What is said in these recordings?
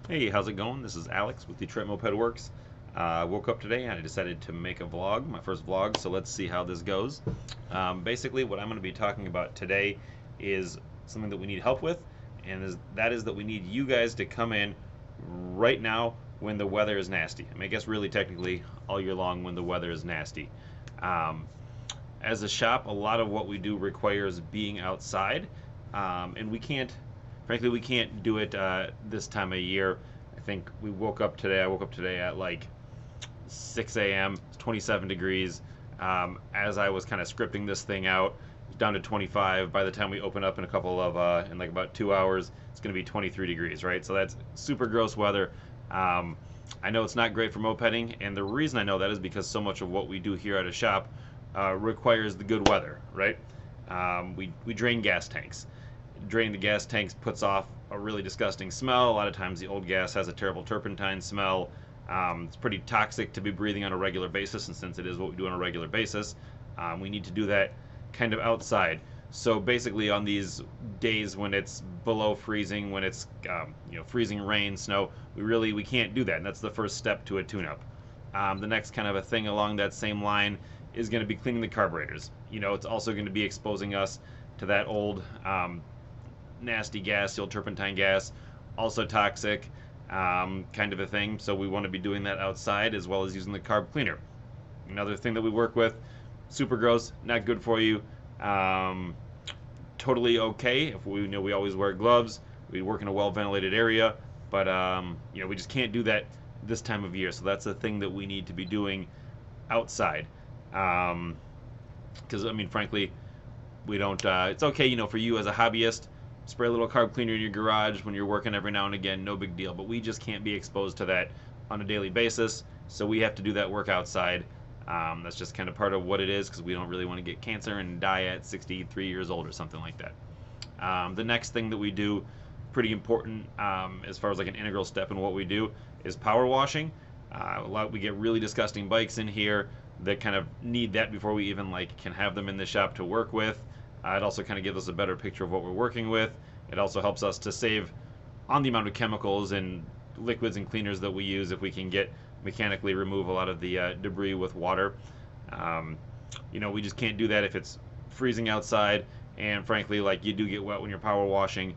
Hey, how's it going? This is Alex with Detroit Moped Works. Woke up today and I decided to make a vlog, my first vlog, so let's see how this goes. Basically, what I'm going to be talking about today is something that we need help with, and that is that we need you guys to come in right now when the weather is nasty. I mean, I guess really technically all year long when the weather is nasty. Um, as a shop, a lot of what we do requires being outside, and frankly, we can't do it this time of year. I think I woke up today at like 6 a.m., it's 27 degrees. As I was kind of scripting this thing out, it's down to 25. By the time we open up in in like about 2 hours, it's going to be 23 degrees, right? So that's super gross weather. Um, I know it's not great for mopeding, and the reason I know that is because so much of what we do here at a shop requires the good weather, right? We drain gas tanks. Draining the gas tanks puts off a really disgusting smell. A lot of times the old gas has a terrible turpentine smell. It's pretty toxic to be breathing on a regular basis, and since it is what we do on a regular basis, we need to do that kind of outside. So basically, on these days when it's below freezing, when it's freezing rain, snow, we can't do that, and that's the first step to a tune-up. The next kind of a thing along that same line is going to be cleaning the carburetors. It's also going to be exposing us to that old nasty gas, the old turpentine gas, also toxic, kind of a thing. So we want to be doing that outside as well as using the carb cleaner. Another thing that we work with, super gross, not good for you. Um, Totally okay if we always wear gloves. We work in a well ventilated area, but we just can't do that this time of year. So that's a thing that we need to be doing outside. Because I mean, frankly, we don't. It's okay, for you as a hobbyist, spray a little carb cleaner in your garage when you're working every now and again, no big deal. But we just can't be exposed to that on a daily basis, so we have to do that work outside. That's just kind of part of what it is because we don't really want to get cancer and die at 63 years old or something like that. The next thing that we do, pretty important as far as like an integral step in what we do, is power washing. We get really disgusting bikes in here that kind of need that before we even like can have them in the shop to work with. It also kind of gives us a better picture of what we're working with. It also helps us to save on the amount of chemicals and liquids and cleaners that we use if we can get mechanically remove a lot of the debris with water. Um, we just can't do that if it's freezing outside, and frankly, like you do get wet when you're power washing.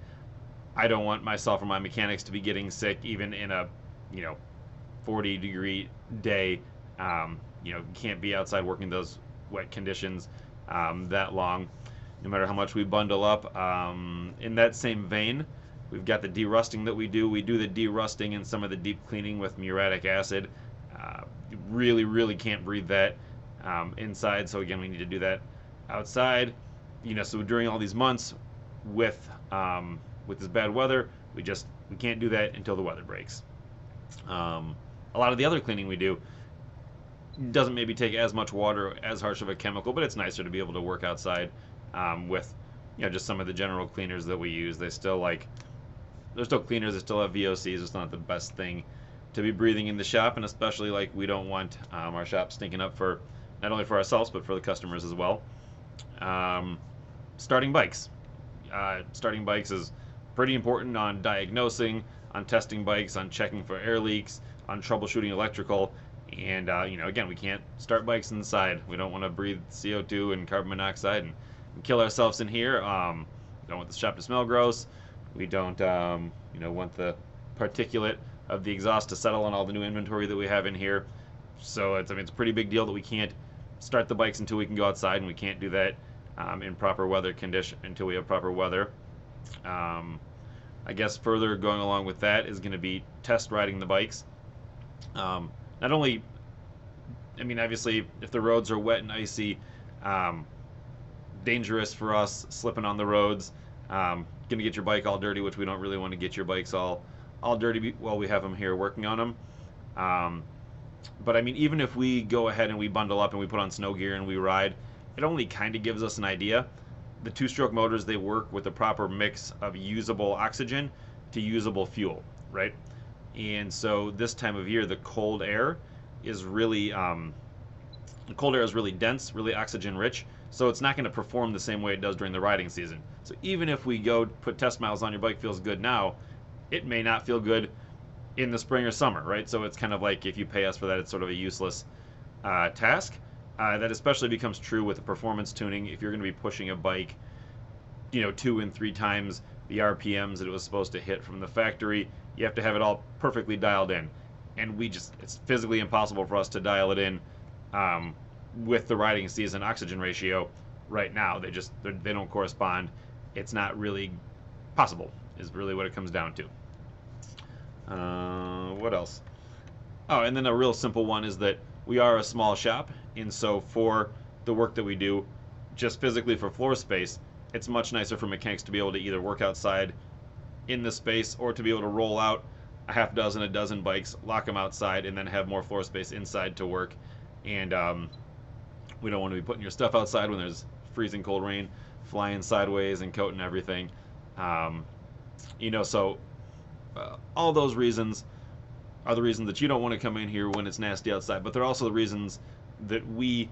I don't want myself or my mechanics to be getting sick even in a, you know, 40-degree day. You can't be outside working those wet conditions that long, no matter how much we bundle up. In that same vein, we've got the derusting that we do. We do the derusting and some of the deep cleaning with muriatic acid. You really, really can't breathe that inside. So again, we need to do that outside. So during all these months with this bad weather, we can't do that until the weather breaks. A lot of the other cleaning we do doesn't maybe take as much water, as harsh of a chemical, but it's nicer to be able to work outside with just some of the general cleaners that we use. They're still cleaners, they still have VOCs. It's not the best thing to be breathing in the shop, and especially like we don't want our shop stinking up for not only for ourselves but for the customers as well. Um, Starting bikes. Starting bikes is pretty important on diagnosing, on testing bikes, on checking for air leaks, on troubleshooting electrical. And again, we can't start bikes inside. We don't want to breathe CO2 and carbon monoxide and kill ourselves in here. Don't want the shop to smell gross. We don't want the particulate of the exhaust to settle on all the new inventory that we have in here. So it's a pretty big deal that we can't start the bikes until we can go outside, and we can't do that in proper weather condition until we have proper weather. I guess further going along with that is going to be test riding the bikes. Not only, obviously, if the roads are wet and icy, dangerous for us slipping on the roads, gonna get your bike all dirty, which we don't really want to get your bikes all dirty while we have them here working on them. But even if we go ahead and we bundle up and we put on snow gear and we ride, it only kind of gives us an idea. The two-stroke motors, they work with the proper mix of usable oxygen to usable fuel, right? And so this time of year, the cold air is really dense, really oxygen rich. So it's not going to perform the same way it does during the riding season. So even if we go put test miles on, your bike feels good now, it may not feel good in the spring or summer, right? So it's kind of like if you pay us for that, it's sort of a useless task. That especially becomes true with the performance tuning. If you're going to be pushing a bike, 2 and 3 times the RPMs that it was supposed to hit from the factory, you have to have it all perfectly dialed in. And it's physically impossible for us to dial it in with the riding season oxygen ratio right now. They don't correspond. It's not really possible, is really what it comes down to. What else? Oh, and then a real simple one is that we are a small shop, and so for the work that we do, just physically for floor space, it's much nicer for mechanics to be able to either work outside in the space or to be able to roll out a dozen bikes, lock them outside, and then have more floor space inside to work. And we don't want to be putting your stuff outside when there's freezing cold rain flying sideways and coating everything. So all those reasons are the reasons that you don't want to come in here when it's nasty outside, but they're also the reasons that we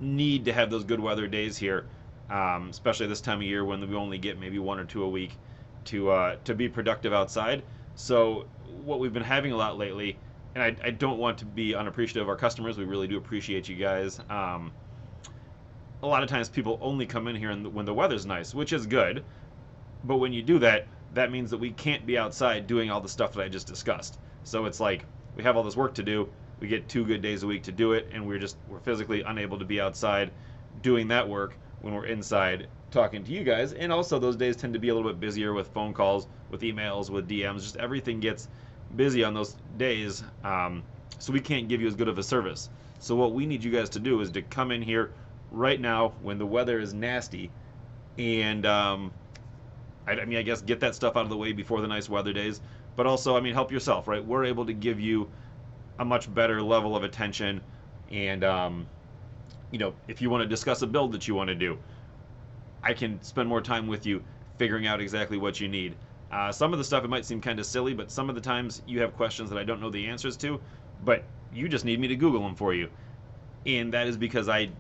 need to have those good weather days here, especially this time of year when we only get maybe 1 or 2 a week to be productive outside. So what we've been having a lot lately, and I don't want to be unappreciative of our customers, we really do appreciate you guys. A lot of times people only come in here when the weather's nice, which is good, but when you do that, that means that we can't be outside doing all the stuff that I just discussed. So it's like we have all this work to do, we get 2 good days a week to do it, and we're physically unable to be outside doing that work when we're inside talking to you guys. And also those days tend to be a little bit busier with phone calls, with emails, with DMs, just everything gets busy on those days, so we can't give you as good of a service. So what we need you guys to do is to come in here right now when the weather is nasty, and I guess get that stuff out of the way before the nice weather days, but also, help yourself, right? We're able to give you a much better level of attention, and if you want to discuss a build that you want to do, I can spend more time with you figuring out exactly what you need. Some of the stuff, it might seem kind of silly, but some of the times you have questions that I don't know the answers to, but you just need me to Google them for you. And that is because I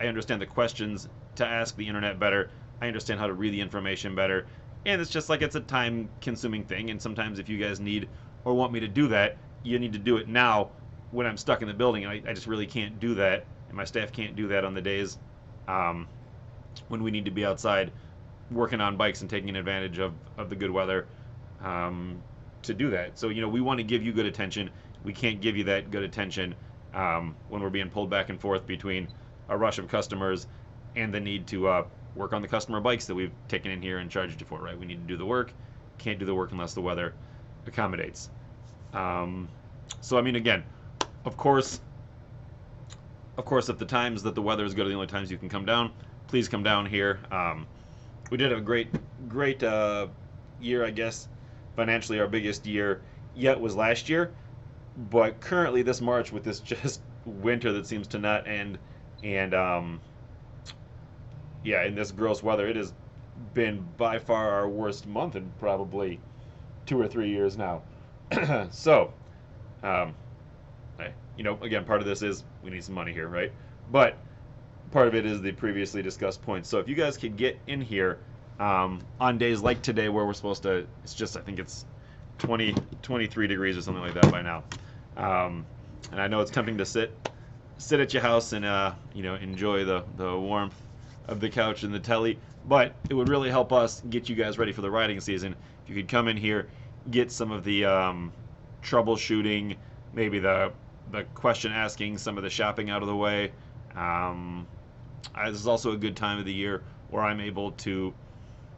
understand the questions to ask the internet better. I understand how to read the information better. And it's just like it's a time-consuming thing, and sometimes if you guys need or want me to do that, you need to do it now when I'm stuck in the building, and I just really can't do that, and my staff can't do that on the days when we need to be outside working on bikes and taking advantage of the good weather to do that. So, we want to give you good attention. We can't give you that good attention when we're being pulled back and forth between a rush of customers and the need to work on the customer bikes that we've taken in here and charged you for, right? We need to do the work. Can't do the work unless the weather accommodates. So, again, of course, if the times that the weather is good are the only times you can come down, please come down here. We did have a great year, I guess. Financially, our biggest year yet was last year. But currently, this March, with this just winter that seems to not end, and in this gross weather, it has been by far our worst month in probably 2 or 3 years now. So, again, part of this is we need some money here, right? But part of it is the previously discussed points. So if you guys could get in here on days like today where we're supposed to, I think it's 23 degrees or something like that by now. And I know it's tempting to sit at your house and enjoy the warmth of the couch and the telly, but it would really help us get you guys ready for the riding season if you could come in here, get some of the troubleshooting, maybe the question asking, some of the shopping out of the way. This is also a good time of the year where I'm able to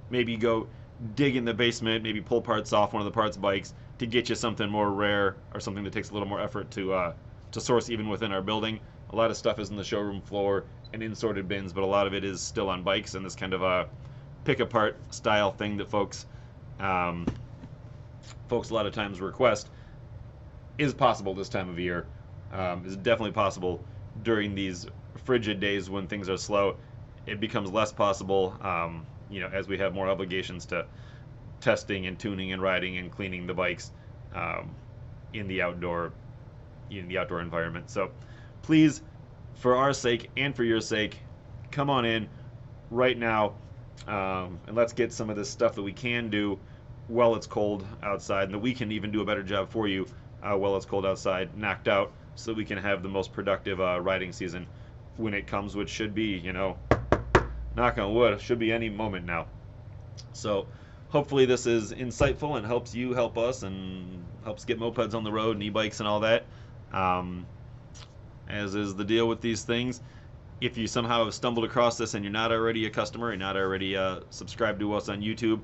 maybe go dig in the basement, maybe pull parts off one of the parts bikes to get you something more rare or something that takes a little more effort to source even within our building. A lot of stuff is in the showroom floor and in sorted bins, but a lot of it is still on bikes, and this kind of a pick apart style thing that folks a lot of times request is possible this time of year. Is definitely possible during these frigid days when things are slow. It becomes less possible, as we have more obligations to testing and tuning and riding and cleaning the bikes in the outdoor environment. So please, for our sake and for your sake, come on in right now, and let's get some of this stuff that we can do while it's cold outside, and that we can even do a better job for you while it's cold outside, knocked out, so that we can have the most productive riding season when it comes, which should be, you know, knock on wood, should be any moment now. So hopefully this is insightful and helps you help us and helps get mopeds on the road and e-bikes and all that. Um, as is the deal with these things, if you somehow have stumbled across this and you're not already a customer, you're not already subscribed to us on YouTube,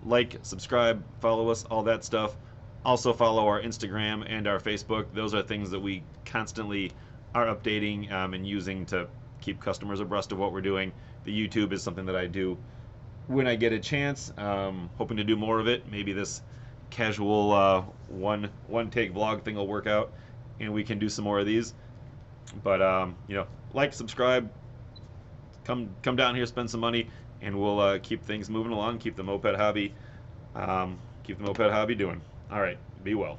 like, subscribe, follow us, all that stuff. Also follow our Instagram and our Facebook. Those are things that we constantly are updating and using to keep customers abreast of what we're doing. The YouTube is something that I do when I get a chance. Hoping to do more of it. Maybe this casual one take vlog thing will work out, and we can do some more of these. But you know, like, subscribe, come down here, spend some money, and we'll keep things moving along. Keep the moped hobby doing. All right, be well.